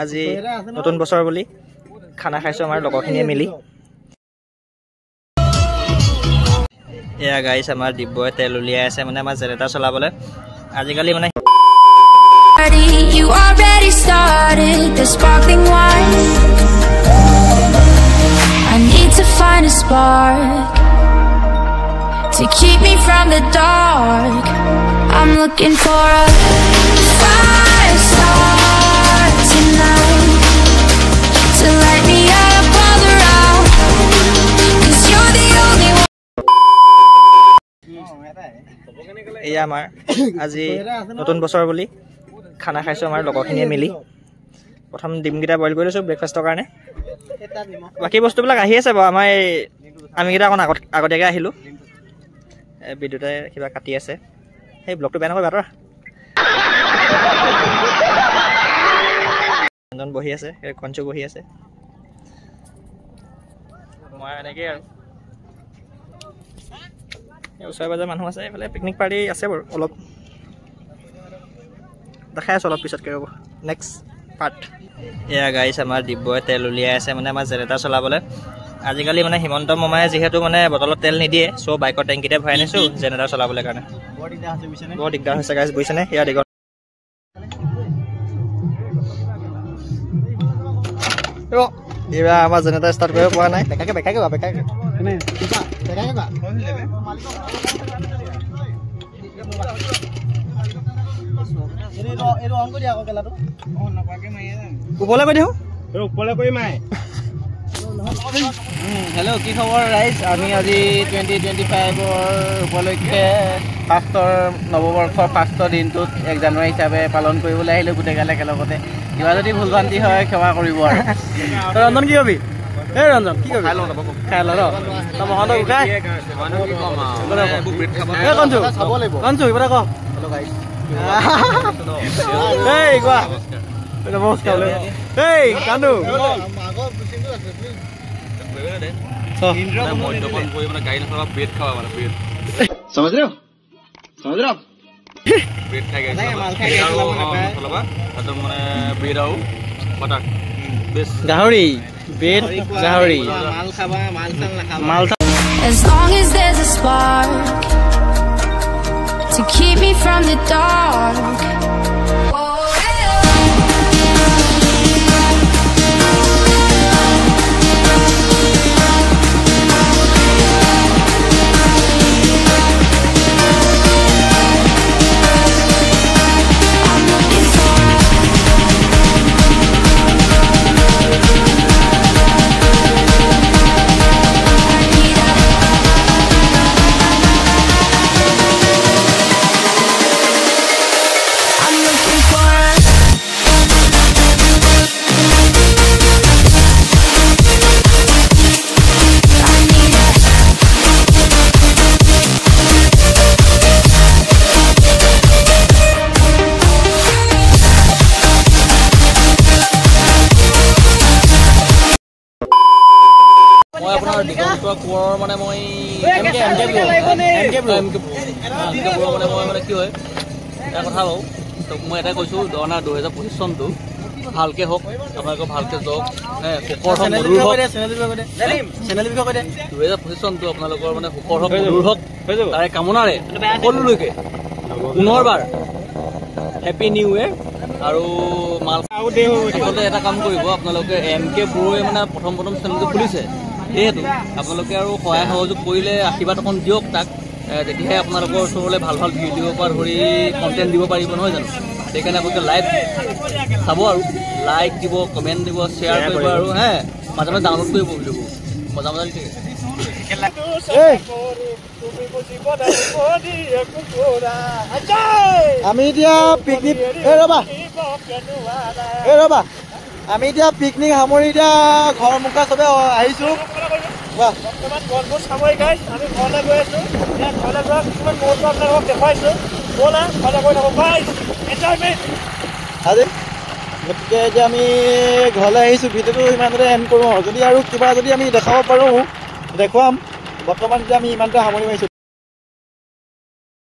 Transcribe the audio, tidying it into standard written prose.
আজি নতুন বছৰ বুলি খানা খাইছো আমাৰ লগৰখিনিয়ে মিলি। এয়া গাইছ আমাৰ দিব্যই তেল উলিয়াই আছে মানে আমাৰ জেনেৰেটাৰ চলাবলৈ। আজিকালি মানে You already started the sparkling wine. I need to find a spark to keep me from the dark. I'm looking for a fire start tonight to light me up all around. 'Cause you're the only one. এয়া আমাৰ আজি নতুন বছৰ বুলি খানা খাইছো আমাৰ লগৰখিনিয়ে মিলি। প্ৰথম ডিমকেইটা বইল কৰি লৈছোঁ ব্ৰেকফাষ্টৰ কাৰণে। বাকী বস্তুবিলাক আহি আছে বাৰু, আমাৰ আমিকেইটা অকণ আগতীয়াকৈ আহিলোঁ। বিদ্যুতে কিবা কাটি আছে, সেই ব্লগটো বেয়া নকৰিবা। এজন বহি আছে, কঞ্চু বহি আছে, মই এনেকেই আৰু ওচৰে পাজৰে মানুহ আছে। এইফালে পিকনিক পাৰ্টি আছে বাৰু, অলপ দেখাই আছোঁ অলপ পিছতকৈ ৰ'ব নেক্সট পাৰ্ট। এয়া গাইছ আমাৰ দিব্যই তেল উলিয়াই আছে মানে আমাৰ জেনেৰেটাৰ চলাবলৈ। আজিকালি মানে হিমন্ত মামাই যিহেতু মানে বটলত তেল নিদিয়ে, চ' বাইকৰ টেংকিতে ভৰাই আনিছোঁ জেনেৰেটাৰ চলাবলৈ কাৰণে। বৰ দিগদাৰ হৈছে গাইছ, বুজিছেনে? এয়া দীঘল এইবাৰ আমাৰ জেনেৰেটাৰ ষ্টাৰ্ট কৰিব পৰা নাই। বেকাকে ওপৰলৈ কৈ দিওঁ, ওপৰলৈ কৰি মাৰে। হেল্ল', কি খবৰ ৰাইজ? আমি আজি 2025ৰ উপলক্ষে ফাৰ্ষ্টৰ নৱবৰ্ষৰ ফাৰ্ষ্টৰ দিনটোত 1 জানুৱাৰী হিচাপে পালন কৰিবলৈ আহিলোঁ গোটেইগালে একেলগতে। কিবা যদি ভুল ভ্ৰান্তি হয় ক্ষমা কৰিব আৰু। তই ৰঞ্জন কি কবি? এই ৰঞ্জন কি কবি? খাই ল ন তই মহন্ত উঠাই কঞ্চু কিবা এটা ক। এই কোৱা নমস্কাৰ। এই কান্দু গাহৰি বেড গাহৰি মাল। As long as there's a spark to keep me from the dark. মই আপোনাৰ দিগন্ত কোঁৱৰৰ মানে মই মানে কি হয় এটা কথা বাৰু, মই এটাই কৈছোঁ 2025 চনটো ভালকৈ হওক, আপোনালোকৰ ভালকৈ যাওক, সুখৰ হওক মধুৰ হওক। 2025 চনটো আপোনালোকৰ মানে সুখৰ হওক মধুৰ হওক, তাৰে কামনাৰে সকলোলৈকে পুনৰবাৰ হেপী নিউ ইয়েৰ। আৰু মাল এটা কাম কৰিব আপোনালোকে, MK বৰুৱাই মানে প্ৰথম চেনেলটো খুলিছে, যিহেতু আপোনালোকে আৰু সহায় সহযোগ কৰিলে আশীৰ্বাদ অকণ দিয়ক তাক, তেতিয়াহে আপোনালোকৰ ওচৰলৈ ভাল ভাল ভিডিঅ'ৰ পৰা ধৰি কণ্টেণ্ট দিব পাৰিব নহয় জানো। সেইকাৰণে আপোনালোকে লাইভ চাব আৰু লাইক দিব, কমেণ্ট দিব, শ্বেয়াৰ কৰিব আৰু মাজে মাজে ডাউনলোড কৰিব ভিডিঅ'বোৰ মজা মজা ঠিক আছে। আমি এতিয়া পিকনিক আমি এতিয়া পিকনিক সামৰি এতিয়া ঘৰ মুখা চবে আহিছোঁ। গছবোৰ চাবই গাইছ, আমি ঘৰলৈ গৈ আছোঁ। ঘৰলৈ যোৱা কিছুমান মুহূৰ্ত আপোনালোকক দেখুৱাইছোঁ। ব'লা ঘৰলৈ গৈ থাকোঁ গাইছ, এনজয়মেণ্ট। গতিকে এতিয়া আমি ঘৰলৈ আহিছোঁ, ভিডিঅ'টো ইমানতে এণ্ড কৰোঁ। যদি আৰু কিবা যদি আমি দেখাব পাৰোঁ দেখুৱাম। বৰ্তমান এতিয়া আমি ইমানতে সামৰি মাৰিছোঁ।